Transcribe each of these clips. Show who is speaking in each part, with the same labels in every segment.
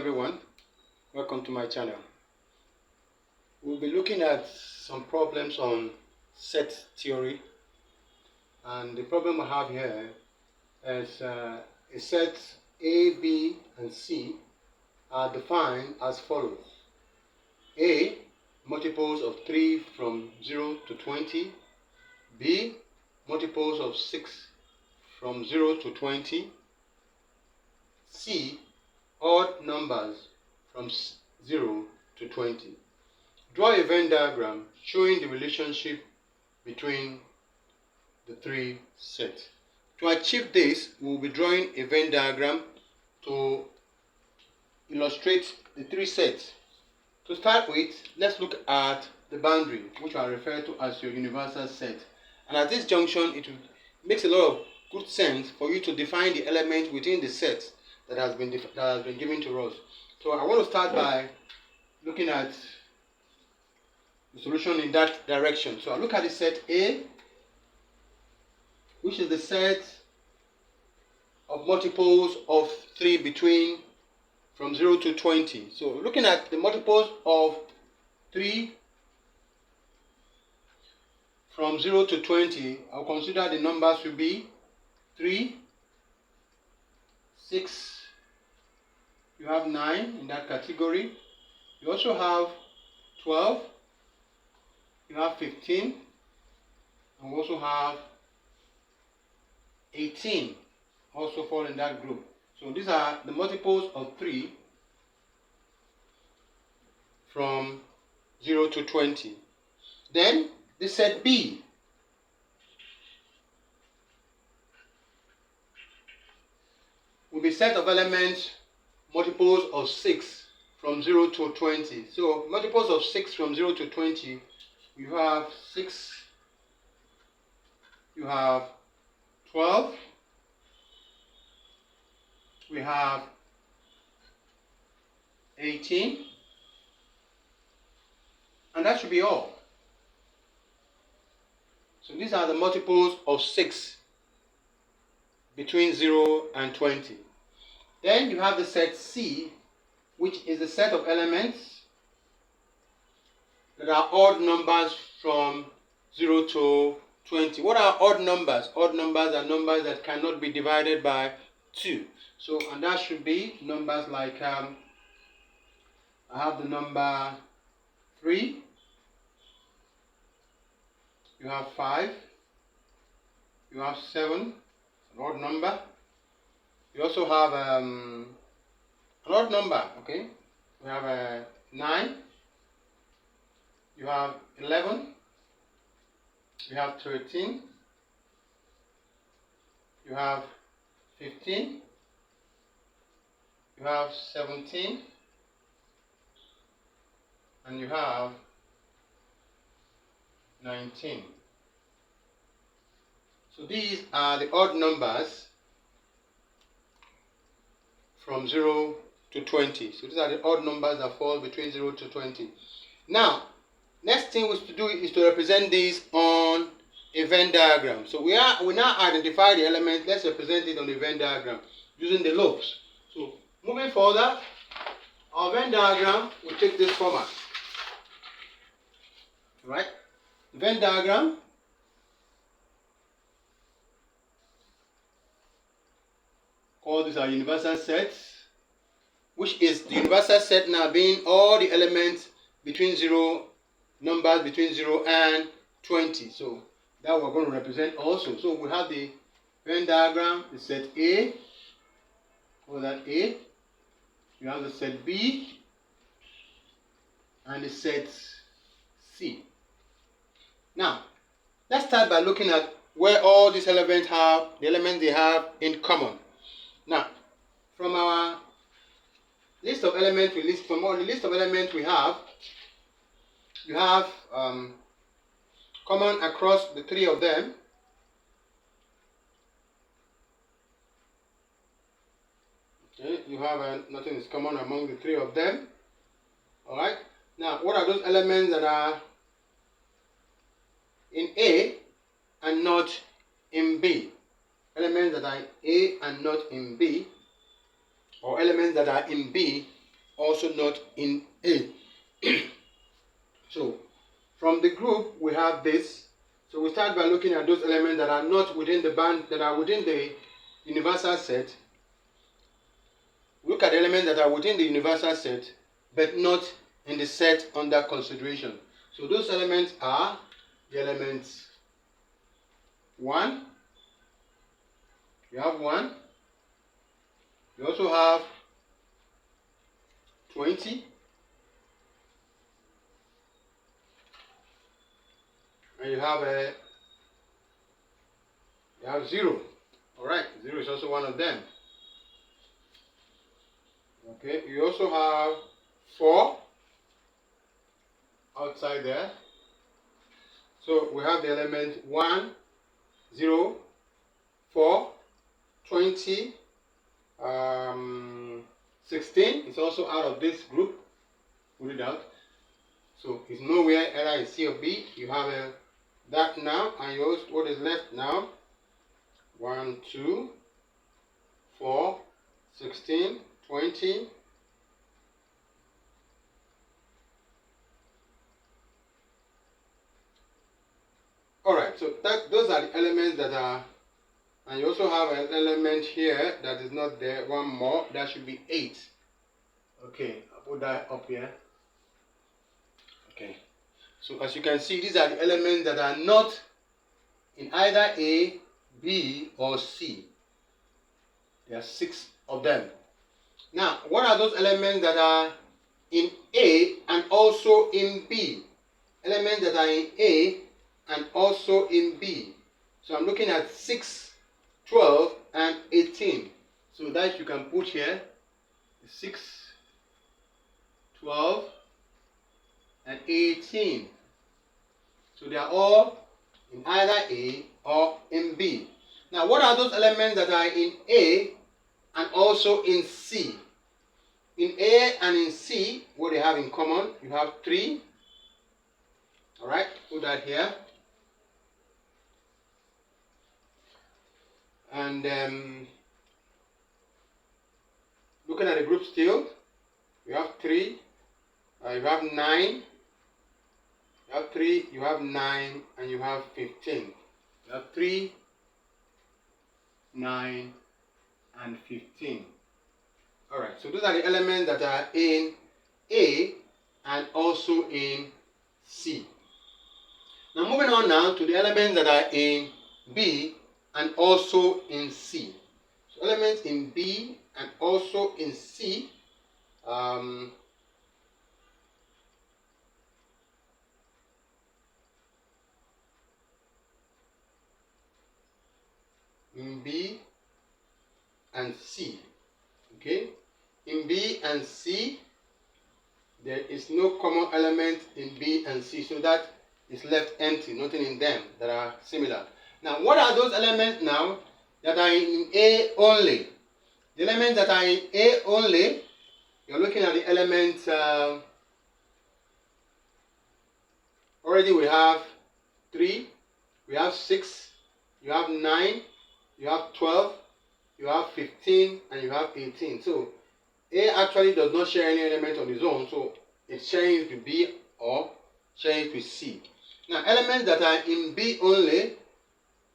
Speaker 1: everyone, welcome to my channel. We'll be looking at some problems on set theory, and the problem I have here is a set A, B and C are defined as follows. A, multiples of 3 from 0 to 20. B, multiples of 6 from 0 to 20. C, odd numbers from 0 to 20. Draw a Venn diagram showing the relationship between the three sets. To achieve this, we will be drawing a Venn diagram to illustrate the three sets. To start with, let's look at the boundary, which I refer to as your universal set. And at this junction, it makes a lot of good sense for you to define the element within the set that has been given to us. So I want to start by looking at the solution in that direction. So I look at the set A, which is the set of multiples of 3 between from 0 to 20. So looking at the multiples of 3 from 0 to 20, I'll consider the numbers to be 3, 6, you have 9 in that category. You also have 12, you have 15, and we also have 18 also fall in that group. So these are the multiples of 3 from 0 to 20. Then the set B. Will be set of elements multiples of 6 from 0 to 20. So multiples of 6 from 0 to 20, you have 6, you have 12, we have 18, and that should be all. So these are the multiples of 6 between 0 and 20. Then you have the set C, which is the set of elements that are odd numbers from 0 to 20. What are odd numbers? Odd numbers are numbers that cannot be divided by 2. So, and that should be numbers like, I have the number 3, you have 5, you have 7, an odd number. You also have an odd number, okay? We have 9, you have 11, you have 13, you have 15, you have 17, and you have 19. So these are the odd numbers from 0 to 20. So these are the odd numbers that fall between 0 to 20. Now, next thing to do is to represent this on a Venn diagram. So we now identify the element. Let's represent it on a Venn diagram using the lobes. So moving further, our Venn diagram will take this format. Right? The Venn diagram all these are universal sets, which is the universal set now being all the elements between 0, numbers between 0 and 20. So that we're going to represent also. So we have the Venn diagram, the set A, call that A. You have the set B and the set C. Now, let's start by looking at where all these elements have, the elements they have in common. Now, from our list of elements from all the list of elements we have, you have common across the 3 of them. Okay, you have nothing is common among the 3 of them. All right. Now, what are those elements that are in A and not in B? Elements that are A and not in B, or elements that are in B also not in A. So from the group we have this. So we start by looking at those elements that are not within the band, that are within the universal set. Look at the elements that are within the universal set but not in the set under consideration. So those elements are the elements 1. You have 1. You also have 20. And you have 0. Alright, 0 is also one of them. Okay, you also have 4 outside there. So we have the element 1, 0, 4, 20, 16. It's also out of this group. Put it out. So it's nowhere either in C or B. You have that now, and yours, what is left now? 1, 2, 4, 16, 20. Alright, so those are the elements that are, and you also have an element here that is not there, one more, that should be 8. Okay, I'll put that up here. Okay, so as you can see, these are the elements that are not in either A, B, or C. There are 6 of them. Now, what are those elements that are in A and also in B? Elements that are in A and also in B. So I'm looking at 6, 12, and 18. So that you can put here 6, 12, and 18. So they are all in either A or in B. Now, what are those elements that are in A and also in C? In A and in C, what they have in common, you have 3. Alright, put that here. And looking at the group still, you have 3, you have 9, you have 3, you have 9, and you have 15. You have 3, 9, and 15. Alright, so those are the elements that are in A and also in C. Now moving on now to the elements that are in B and also in C. So elements in B and also in C, in B and C. Okay, in B and C, there is no common element in B and C, so that is left empty, nothing in them that are similar. Now, what are those elements now that are in A only? The elements that are in A only, you're looking at the elements, already we have 3, we have 6, you have 9, you have 12, you have 15, and you have 18. So A actually does not share any element on its own, so it's sharing it with B or sharing it with C. Now, elements that are in B only,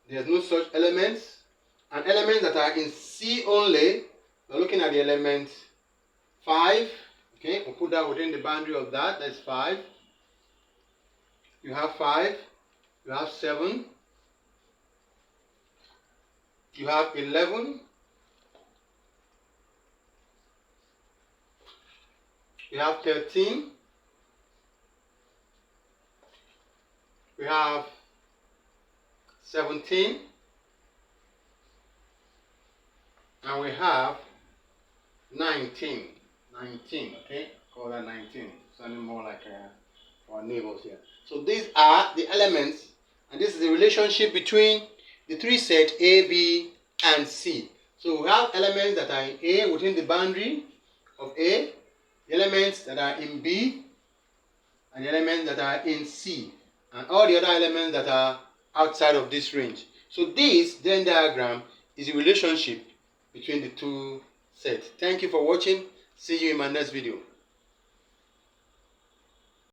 Speaker 1: there's no such elements. And elements that are in C only, we're looking at the element 5. Okay, we'll put that within the boundary of that. That's 5. You have 5. You have 7. You have 11. We have 13. We have 17. And we have 19. 19, okay? Call that 19. Sounding more like our neighbors here. So these are the elements, and this is the relationship between the three sets A, B, and C. So we have elements that are in A within the boundary of A, the elements that are in B, and the elements that are in C, and all the other elements that are outside of this range. So this Venn diagram is the relationship between the two sets. Thank you for watching. See you in my next video.